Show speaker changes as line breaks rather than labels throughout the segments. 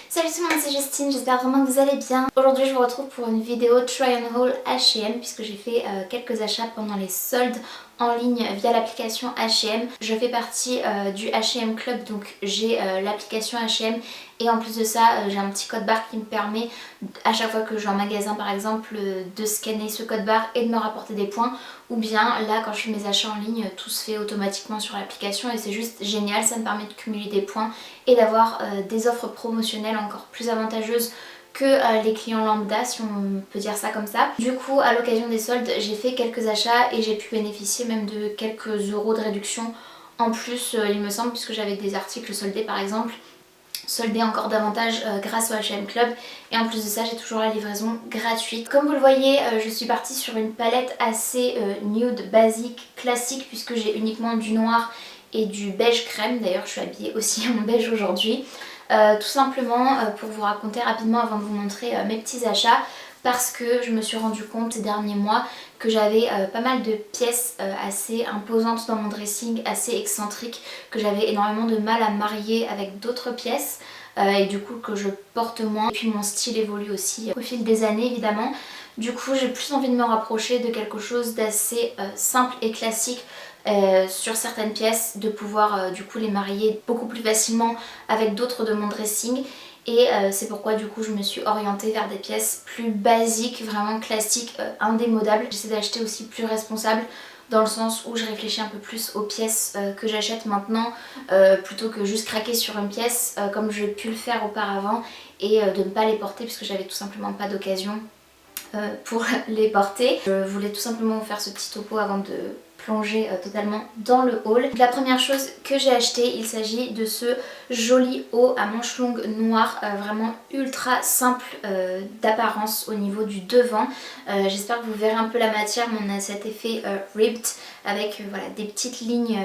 Salut tout le monde, c'est Justine, j'espère vraiment que vous allez bien. Aujourd'hui je vous retrouve pour une vidéo try on haul H&M puisque j'ai fait quelques achats pendant les soldes en ligne via l'application H&M. Je fais partie du H&M Club, donc j'ai l'application H&M et en plus de ça j'ai un petit code barre qui me permet à chaque fois que je vais en magasin par exemple de scanner ce code barre et de me rapporter des points, ou bien là quand je fais mes achats en ligne tout se fait automatiquement sur l'application et c'est juste génial, ça me permet de cumuler des points et d'avoir des offres promotionnelles encore plus avantageuses que les clients lambda, si on peut dire ça comme ça. Du coup à l'occasion des soldes j'ai fait quelques achats et j'ai pu bénéficier même de quelques euros de réduction en plus il me semble, puisque j'avais des articles soldés par exemple, soldés encore davantage grâce au H&M Club, et en plus de ça j'ai toujours la livraison gratuite. Comme vous le voyez je suis partie sur une palette assez nude, basique, classique, puisque j'ai uniquement du noir et du beige crème. D'ailleurs je suis habillée aussi en beige aujourd'hui. Tout simplement pour vous raconter rapidement avant de vous montrer mes petits achats, parce que je me suis rendu compte ces derniers mois que j'avais pas mal de pièces assez imposantes dans mon dressing, assez excentriques, que j'avais énormément de mal à marier avec d'autres pièces et du coup que je porte moins. Et puis mon style évolue aussi au fil des années évidemment. Du coup j'ai plus envie de me rapprocher de quelque chose d'assez simple et classique sur certaines pièces, de pouvoir du coup les marier beaucoup plus facilement avec d'autres de mon dressing. Et c'est pourquoi du coup je me suis orientée vers des pièces plus basiques, vraiment classiques, indémodables. J'essaie d'acheter aussi plus responsable, dans le sens où je réfléchis un peu plus aux pièces que j'achète maintenant plutôt que juste craquer sur une pièce comme j'ai pu le faire auparavant et de ne pas les porter puisque j'avais tout simplement pas d'occasion pour les porter. Je voulais tout simplement vous faire ce petit topo avant de plonger totalement dans le haul. La première chose que j'ai acheté, il s'agit de ce joli haut à manches longues noir, vraiment ultra simple d'apparence au niveau du devant. J'espère que vous verrez un peu la matière, mais on a cet effet ribbed avec voilà, des petites lignes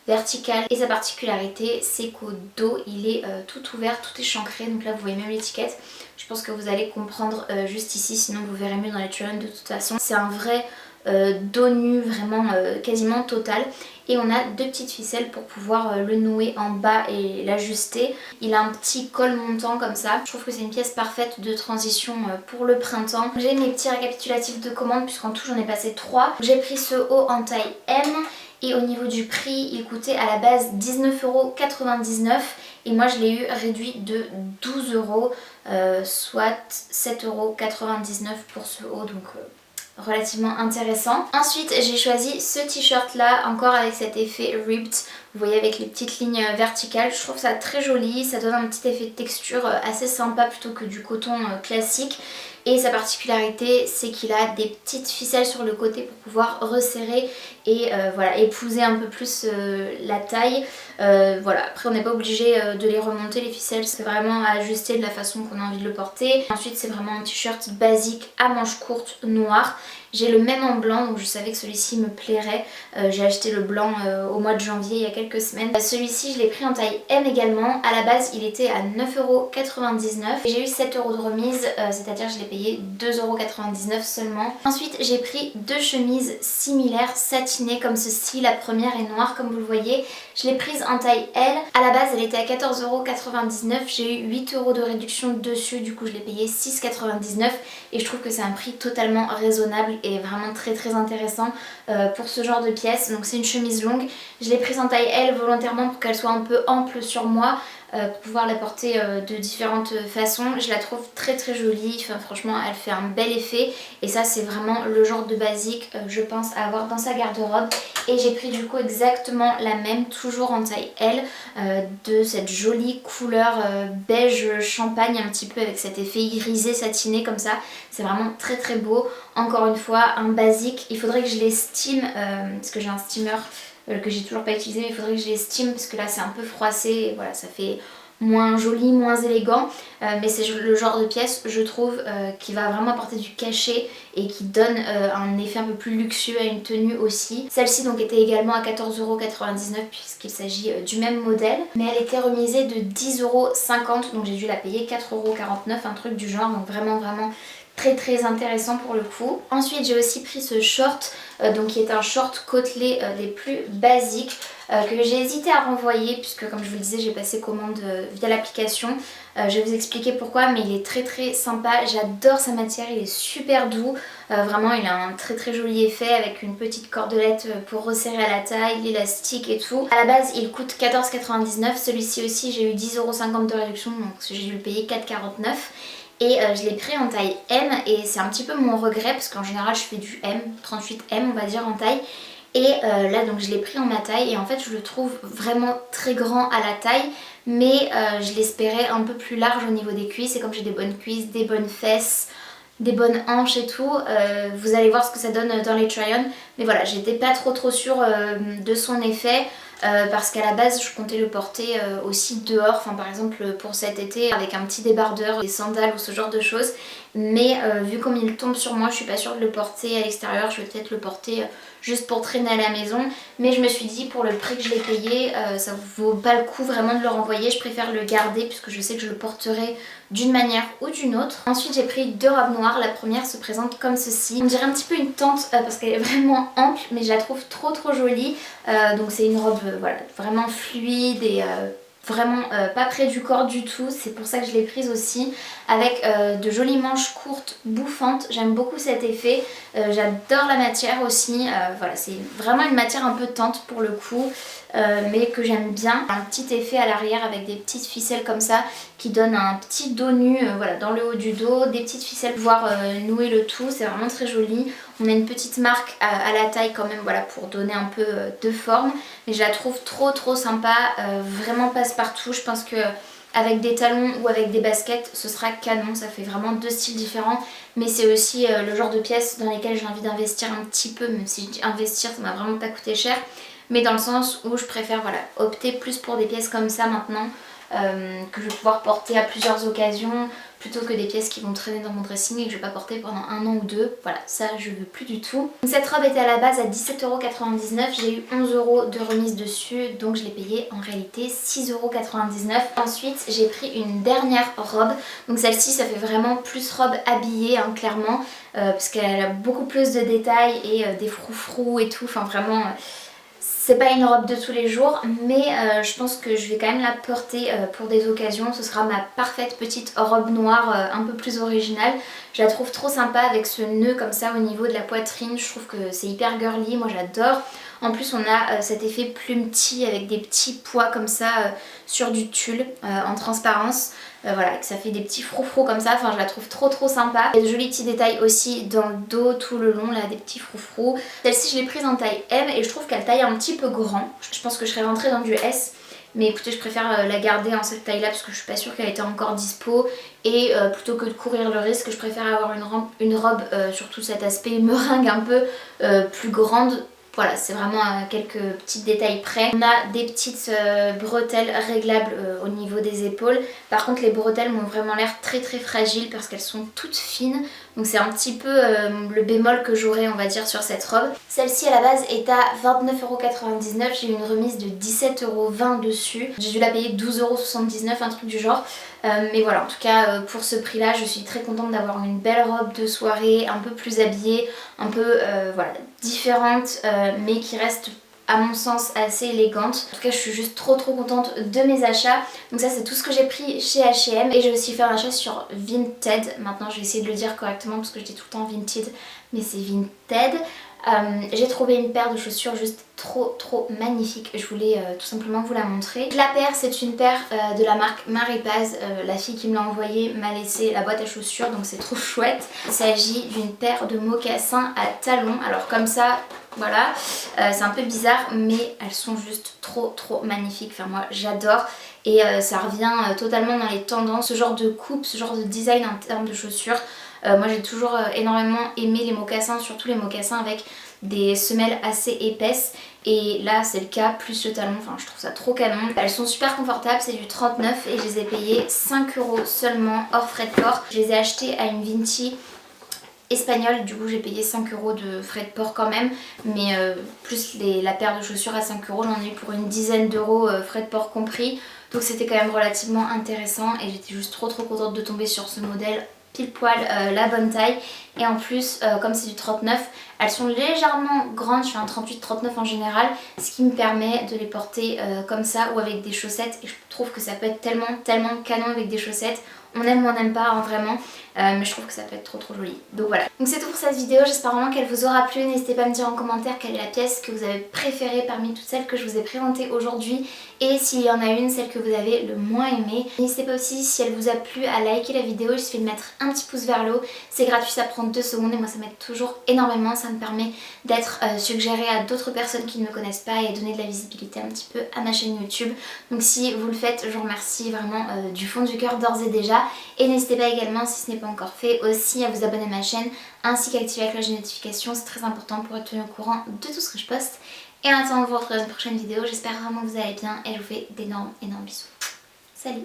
verticale, et sa particularité c'est qu'au dos il est tout ouvert, tout échancré, donc là vous voyez même l'étiquette. Je pense que vous allez comprendre juste ici, sinon vous verrez mieux dans les tutoriels de toute façon. C'est un vrai dos nu vraiment quasiment total, et on a deux petites ficelles pour pouvoir le nouer en bas et l'ajuster. Il a un petit col montant comme ça. Je trouve que c'est une pièce parfaite de transition pour le printemps. J'ai mes petits récapitulatifs de commandes puisqu'en tout j'en ai passé 3. J'ai pris ce haut en taille M. Et au niveau du prix, il coûtait à la base 19,99 € et moi je l'ai eu réduit de 12 €, soit 7,99 € pour ce haut, donc relativement intéressant. Ensuite j'ai choisi ce t-shirt là, encore avec cet effet ribbed, vous voyez, avec les petites lignes verticales. Je trouve ça très joli, ça donne un petit effet de texture assez sympa plutôt que du coton classique. Et sa particularité c'est qu'il a des petites ficelles sur le côté pour pouvoir resserrer et voilà, épouser un peu plus la taille. Voilà, après on n'est pas obligé de les remonter les ficelles, c'est vraiment à ajuster de la façon qu'on a envie de le porter. Ensuite c'est vraiment un t-shirt basique à manches courtes noir. J'ai le même en blanc, donc je savais que celui-ci me plairait. J'ai acheté le blanc au mois de janvier il y a quelques semaines. Celui-ci je l'ai pris en taille M également. À la base il était à 9,99 € et j'ai eu 7 € de remise, c'est-à-dire je l'ai payé 2,99 € seulement. Ensuite j'ai pris deux chemises similaires satinées comme ceci. La première est noire comme vous le voyez. Je l'ai prise en taille L. À la base elle était à 14,99 €. J'ai eu 8 € de réduction dessus, du coup je l'ai payé 6,99 € et je trouve que c'est un prix totalement raisonnable et vraiment très intéressant pour ce genre de pièce. Donc c'est une chemise longue, je l'ai prise en taille L volontairement pour qu'elle soit un peu ample sur moi, pour pouvoir la porter de différentes façons. Je la trouve très jolie, enfin, franchement elle fait un bel effet et ça c'est vraiment le genre de basique je pense à avoir dans sa garde-robe. Et j'ai pris du coup exactement la même, toujours en taille L, de cette jolie couleur beige champagne un petit peu, avec cet effet irisé satiné comme ça. C'est vraiment très beau. Encore une fois un basique, il faudrait que je l'estime parce que j'ai un steamer que j'ai toujours pas utilisé, mais il faudrait que je l'estime parce que là c'est un peu froissé et voilà, ça fait moins joli, moins élégant, mais c'est le genre de pièce je trouve qui va vraiment apporter du cachet et qui donne un effet un peu plus luxueux à une tenue aussi. Celle-ci donc était également à 14,99 € puisqu'il s'agit du même modèle, mais elle était remisée de 10,50 €, donc j'ai dû la payer 4,49 €, un truc du genre, donc vraiment très intéressant pour le coup. Ensuite j'ai aussi pris ce short donc qui est un short côtelé des plus basiques que j'ai hésité à renvoyer puisque comme je vous le disais j'ai passé commande via l'application. Je vais vous expliquer pourquoi, mais il est très sympa. J'adore sa matière, il est super doux. Vraiment il a un très joli effet avec une petite cordelette pour resserrer à la taille, l'élastique et tout. À la base il coûte 14,99€, celui-ci aussi j'ai eu 10,50€ de réduction donc j'ai dû le payer 4,49€. Et je l'ai pris en taille M et c'est un petit peu mon regret parce qu'en général je fais du M, 38M on va dire en taille. Et là donc je l'ai pris en ma taille et en fait je le trouve vraiment très grand à la taille. Mais je l'espérais un peu plus large au niveau des cuisses et comme j'ai des bonnes cuisses, des bonnes fesses, des bonnes hanches et tout, vous allez voir ce que ça donne dans les try-on. Mais voilà, j'étais pas trop sûre de son effet parce qu'à la base je comptais le porter aussi dehors, enfin par exemple pour cet été avec un petit débardeur, des sandales ou ce genre de choses. Mais vu comme il tombe sur moi, je suis pas sûre de le porter à l'extérieur, je vais peut-être le porter juste pour traîner à la maison. Mais je me suis dit pour le prix que je l'ai payé, ça vaut pas le coup vraiment de le renvoyer, je préfère le garder puisque je sais que je le porterai d'une manière ou d'une autre. Ensuite j'ai pris deux robes noires, la première se présente comme ceci. On dirait un petit peu une tente parce qu'elle est vraiment ample mais je la trouve trop jolie. Donc c'est une robe voilà, vraiment fluide et vraiment pas près du corps du tout, c'est pour ça que je l'ai prise aussi avec de jolies manches courtes bouffantes, j'aime beaucoup cet effet, j'adore la matière aussi, voilà c'est vraiment une matière un peu tente pour le coup mais que j'aime bien. Un petit effet à l'arrière avec des petites ficelles comme ça qui donnent un petit dos nu voilà, dans le haut du dos, des petites ficelles pour pouvoir nouer le tout, c'est vraiment très joli. On a une petite marque à la taille quand même voilà, pour donner un peu de forme, mais je la trouve trop sympa, vraiment passe-partout. Je pense que avec des talons ou avec des baskets ce sera canon, ça fait vraiment deux styles différents, mais c'est aussi le genre de pièces dans lesquelles j'ai envie d'investir un petit peu, même si je dis investir ça m'a vraiment pas coûté cher, mais dans le sens où je préfère voilà, opter plus pour des pièces comme ça maintenant que je vais pouvoir porter à plusieurs occasions plutôt que des pièces qui vont traîner dans mon dressing et que je vais pas porter pendant un an ou deux. Voilà, ça je veux plus du tout. Cette robe était à la base à 17,99€, j'ai eu 11€ de remise dessus donc je l'ai payée en réalité 6,99€. Ensuite j'ai pris une dernière robe, donc celle-ci ça fait vraiment plus robe habillée hein, clairement parce qu'elle a beaucoup plus de détails et des froufrous et tout, enfin vraiment... c'est pas une robe de tous les jours mais je pense que je vais quand même la porter pour des occasions. Ce sera ma parfaite petite robe noire un peu plus originale. Je la trouve trop sympa avec ce nœud comme ça au niveau de la poitrine. Je trouve que c'est hyper girly, moi j'adore. En plus on a cet effet plumetis avec des petits pois comme ça sur du tulle en transparence. Voilà, que ça fait des petits froufrous comme ça, enfin je la trouve trop sympa. Il y a de jolis petits détails aussi dans le dos tout le long là, des petits froufrous. Celle-ci je l'ai prise en taille M et je trouve qu'elle taille un petit peu grand. Je pense que je serais rentrée dans du S. Mais écoutez, je préfère la garder en cette taille là parce que je suis pas sûre qu'elle était encore dispo. Et plutôt que de courir le risque, je préfère avoir une robe sur tout cet aspect meringue un peu plus grande. Voilà, c'est vraiment quelques petits détails près. On a des petites bretelles réglables au niveau des épaules. Par contre les bretelles m'ont vraiment l'air très fragiles parce qu'elles sont toutes fines. Donc c'est un petit peu le bémol que j'aurais on va dire sur cette robe. Celle-ci à la base est à 29,99€, j'ai eu une remise de 17,20€ dessus. J'ai dû la payer 12,79€, un truc du genre. Mais voilà, en tout cas pour ce prix là je suis très contente d'avoir une belle robe de soirée, un peu plus habillée, un peu voilà, différente mais qui reste à mon sens assez élégante. En tout cas je suis juste trop contente de mes achats. Donc ça c'est tout ce que j'ai pris chez H&M et j'ai aussi fait un achat sur Vinted. Maintenant je vais essayer de le dire correctement parce que je dis tout le temps Vinted mais c'est Vinted. J'ai trouvé une paire de chaussures juste trop magnifique, je voulais tout simplement vous la montrer. La paire c'est une paire de la marque Maripaz, la fille qui me l'a envoyée m'a laissé la boîte à chaussures donc c'est trop chouette. Il s'agit d'une paire de mocassins à talons, alors comme ça voilà, c'est un peu bizarre mais elles sont juste trop magnifiques, enfin moi j'adore. Et ça revient totalement dans les tendances, ce genre de coupe, ce genre de design en termes de chaussures. Moi j'ai toujours énormément aimé les mocassins, surtout les mocassins avec des semelles assez épaisses et là c'est le cas plus le talon, enfin je trouve ça trop canon. Elles sont super confortables, c'est du 39 et je les ai payées 5€ seulement hors frais de port. Je les ai achetées à une Vinti espagnole, du coup j'ai payé 5€ de frais de port quand même, mais plus la paire de chaussures à 5€, j'en ai eu pour une dizaine d'euros frais de port compris, donc c'était quand même relativement intéressant et j'étais juste trop contente de tomber sur ce modèle pile poil la bonne taille. Et en plus comme c'est du 39, elles sont légèrement grandes, je fais un 38-39 en général, ce qui me permet de les porter comme ça ou avec des chaussettes. Et je trouve que ça peut être tellement canon avec des chaussettes. On aime ou on n'aime pas hein, vraiment, mais je trouve que ça peut être trop joli. Donc voilà. Donc c'est tout pour cette vidéo, j'espère vraiment qu'elle vous aura plu. N'hésitez pas à me dire en commentaire quelle est la pièce que vous avez préférée parmi toutes celles que je vous ai présentées aujourd'hui. Et s'il y en a une, celle que vous avez le moins aimée. N'hésitez pas aussi, si elle vous a plu, à liker la vidéo. Il suffit de mettre un petit pouce vers le haut. C'est gratuit, ça prend 2 secondes et moi ça m'aide toujours énormément. Ça me permet d'être suggérée à d'autres personnes qui ne me connaissent pas et donner de la visibilité un petit peu à ma chaîne YouTube. Donc si vous le faites, je vous remercie vraiment du fond du cœur d'ores et déjà. Et n'hésitez pas également, si ce n'est pas encore fait, aussi à vous abonner à ma chaîne ainsi qu'à activer la cloche de notification. C'est très important pour être tenu au courant de tout ce que je poste. Et en attendant de vous retrouver dans une prochaine vidéo, j'espère vraiment que vous allez bien et je vous fais d'énormes bisous. Salut!